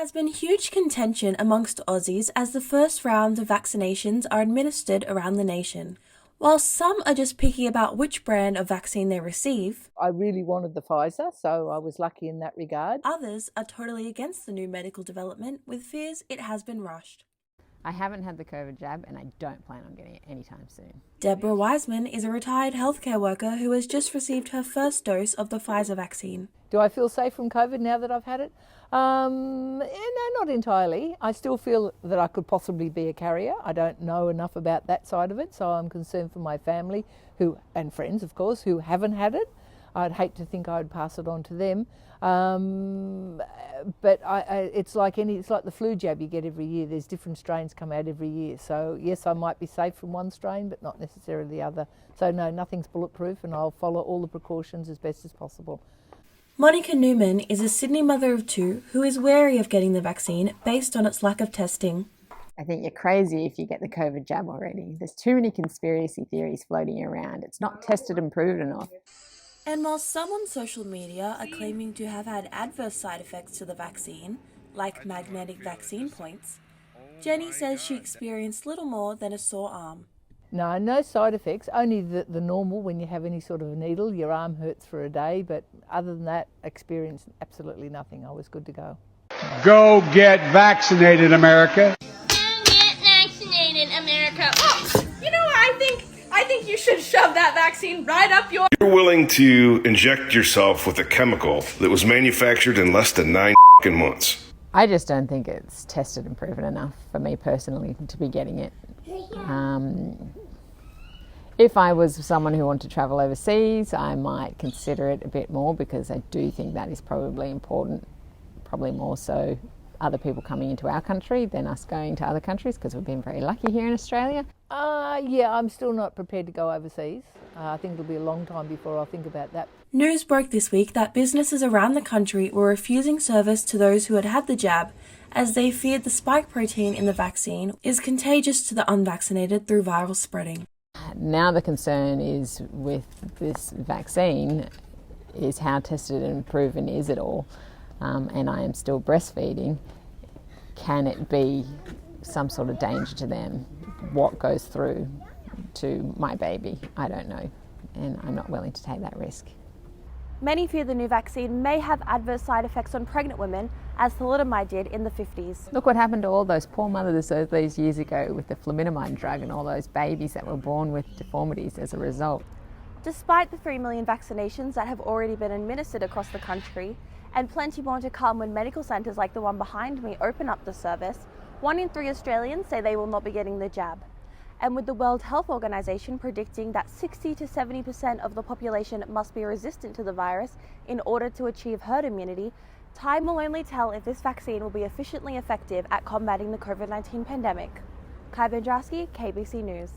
has been huge contention amongst Aussies as the first rounds of vaccinations are administered around the nation. While some are just picky about which brand of vaccine they receive, I really wanted the Pfizer, so I was lucky in that regard. others are totally against the new medical development with fears it has been rushed. I haven't had the COVID jab and I don't plan on getting it anytime soon. Deborah Wiseman is a retired healthcare worker who has just received her first dose of the Pfizer vaccine. Do I feel safe from COVID now that I've had it? No, not entirely. I still feel that I could possibly be a carrier. I don't know enough about that side of it, so I'm concerned for my family and friends, of course, who haven't had it. I'd hate to think I'd pass it on to them. But it's like the flu jab you get every year. There's different strains come out every year. So yes, I might be safe from one strain, but not necessarily the other. So no, nothing's bulletproof, and I'll follow all the precautions as best as possible. Monica Newman is a Sydney mother of two who is wary of getting the vaccine based on its lack of testing. I think you're crazy if you get the COVID jab already. There's too many conspiracy theories floating around. It's not tested and proven enough. And while some on social media are claiming to have had adverse side effects to the vaccine, like magnetic vaccine points, Jenny says she experienced little more than a sore arm. No side effects, only the normal when you have any sort of a needle. Your arm hurts for a day, but other than that, experienced absolutely nothing. I was good to go. Go get vaccinated, America. Go get vaccinated, America. Oh, you know what? I think you should shove that vaccine right up your... You're willing to inject yourself with a chemical that was manufactured in less than 9 months. I just don't think it's tested and proven enough for me personally to be getting it. If I was someone who wanted to travel overseas, I might consider it a bit more because I do think that is probably important, probably more so other people coming into our country than us going to other countries because we've been very lucky here in Australia. Yeah, I'm still not prepared to go overseas. I think it'll be a long time before I'll think about that. News broke this week that businesses around the country were refusing service to those who had had the jab as they feared the spike protein in the vaccine is contagious to the unvaccinated through viral spreading. Now the concern is with this vaccine is how tested and proven is it all, and I am still breastfeeding. Can it be some sort of danger to them? What goes through to my baby? I don't know, and I'm not willing to take that risk. Many fear the new vaccine may have adverse side effects on pregnant women, as thalidomide did in the 50s. Look what happened to all those poor mothers these years ago with the fluminamide drug and all those babies that were born with deformities as a result. Despite the 3 million vaccinations that have already been administered across the country, and plenty more to come when medical centres like the one behind me open up the service, 1 in 3 Australians say they will not be getting the jab. And with the World Health Organization predicting that 60 to 70% of the population must be resistant to the virus in order to achieve herd immunity, time will only tell if this vaccine will be efficiently effective at combating the COVID-19 pandemic. Kai Bendrasky, KBC News.